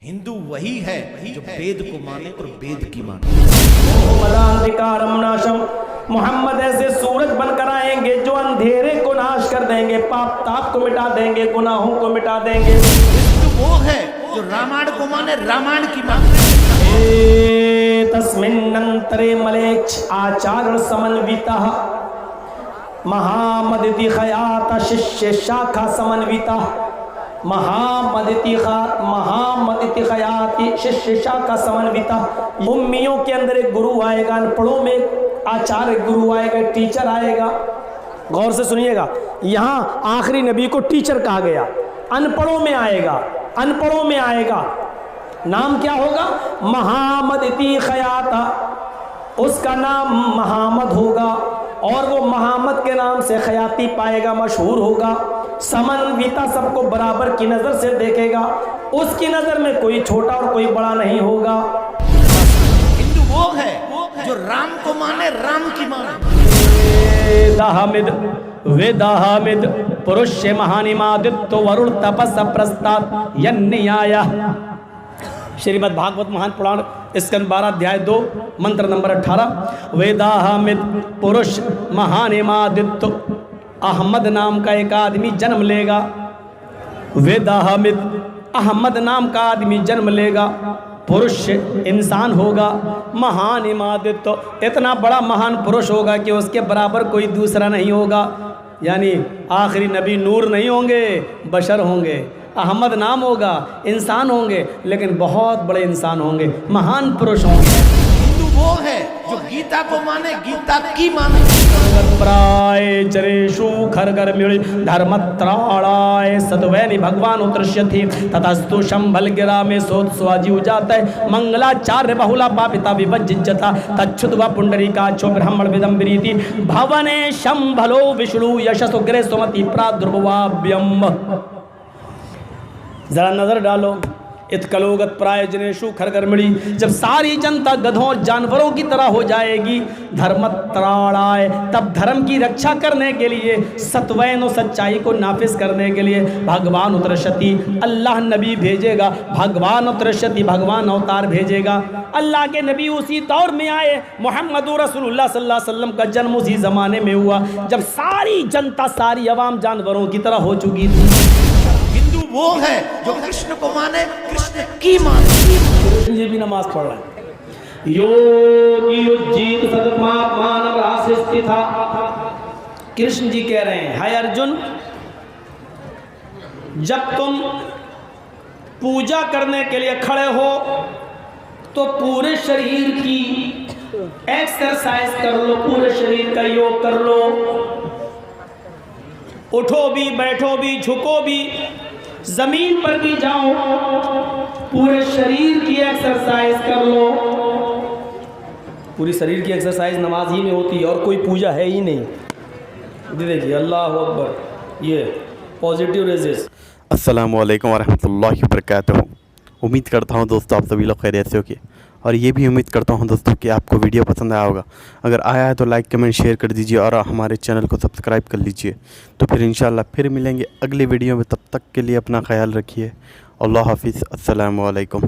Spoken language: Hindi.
हिंदू वही है जो वेद को माने और वेद की माने। मोहम्मद ऐसे सूरज बनकर आएंगे जो अंधेरे को नाश कर देंगे, पाप ताप को मिटा देंगे, गुनाहों को मिटा देंगे। हिंदू वो है जो रामायण को माने, रामायण की माने। तस्मिन्नंतरे मलेच्छ आचार्य समन्वितः महामदिति खयात शिष्य शाखा समन्वितः महामदिति खयाति शिष्य शाखा समन्वितः। उम्मियों के अंदर एक गुरु आएगा, अनपढ़ों में आचार्य गुरु आएगा, टीचर आएगा। गौर से सुनिएगा, यहाँ आखिरी नबी को टीचर कहा गया, अनपढ़ों में आएगा, अनपढ़ों में आएगा। नाम क्या होगा? महामदिति खयाता, उसका नाम महामद होगा और वो महामद के नाम से खयाती पाएगा, मशहूर होगा। समन्विता, सबको बराबर की नज़र से देखेगा, उसकी नज़र में कोई छोटा और कोई बड़ा नहीं होगा। हिंदू वो है जो राम को माने, राम की माने। वेदाहमिद पुरुष महानिमादित्य वरुण तपस प्रस्ताद यन्याय। श्रीमद् भागवत महान पुराण स्कंद 12 अध्याय 2 मंत्र नंबर 18। वेदाहमिद पुरुष महानिमादित्य, अहमद नाम का एक आदमी जन्म लेगा। वेदाहमिद, अहमद नाम का आदमी जन्म लेगा, पुरुष इंसान होगा। महान इमादित्य, इतना बड़ा महान पुरुष होगा कि उसके बराबर कोई दूसरा नहीं होगा। यानी आखिरी नबी नूर नहीं होंगे, बशर होंगे। अहमद नाम होगा, इंसान होंगे, लेकिन बहुत बड़े इंसान होंगे, महान पुरुष होंगे। हिंदू वो है जो गीता को माने, गीता की माने। प्राय चरेशु खरगर मिल धर्मत्राणाय सद्वैनि भगवान उतृष्यति ततस्तु शंभल गिरा में सोत स्वाजी उजात है मंगलाचार्य बहुला पापिता विभज्जता तच्छुद्वा पुंडरीकाक्षो ब्राह्मण विदंबरीति भवने शंभलो विष्णु यशसु ग्रे सुमति प्रादुर्भवाभ्यम। जरा नजर डालो, इत्कलोगत प्रायजनेशु खरगर्मिणी, जब सारी जनता गधों और जानवरों की तरह हो जाएगी, धर्मत्राणाय, तब धर्म की रक्षा करने के लिए, सत्वैन और सच्चाई को नाफिज करने के लिए भगवान उतरशति, अल्लाह नबी भेजेगा। भगवान उतरशति, भगवान अवतार भेजेगा। अल्लाह के नबी उसी दौर में आए, मोहम्मद रसूलुल्लाह सल्लल्लाहु अलैहि वसल्लम का जन्म उसी ज़माने में हुआ जब सारी जनता, सारी अवाम जानवरों की तरह हो चुकी थी। हिंदू वो है जो कृष्ण को माने, कृष्ण की माने। कृष्ण जी भी नमाज पढ़ रहे हैं। योगी उज्जीत सदमात्मान रासिस्थिता। कृष्ण जी कह रहे हैं, हाय अर्जुन, जब तुम पूजा करने के लिए खड़े हो तो पूरे शरीर की एक्सरसाइज कर लो, पूरे शरीर का योग कर लो। उठो भी, बैठो भी, झुको भी, जमीन पर भी जाओ, पूरे शरीर की एक्सरसाइज कर लो। पूरी शरीर की एक्सरसाइज नमाज ही में होती है और कोई पूजा है ही नहीं। देखिए, अल्लाह अकबर, ये पॉजिटिव रेजेस। अस्सलामु अलैकुम वरहमतुल्लाहि वबरकातुहू। उम्मीद करता हूँ दोस्तों आप सभी लोग खैरियत से होंगे और ये भी उम्मीद करता हूँ दोस्तों कि आपको वीडियो पसंद आया होगा। अगर आया है तो लाइक कमेंट शेयर कर दीजिए और हमारे चैनल को सब्सक्राइब कर लीजिए। तो फिर इंशाल्लाह फिर मिलेंगे अगली वीडियो में, तब तक के लिए अपना ख्याल रखिए। अल्लाह हाफिज़। अस्सलामु अलैकुम।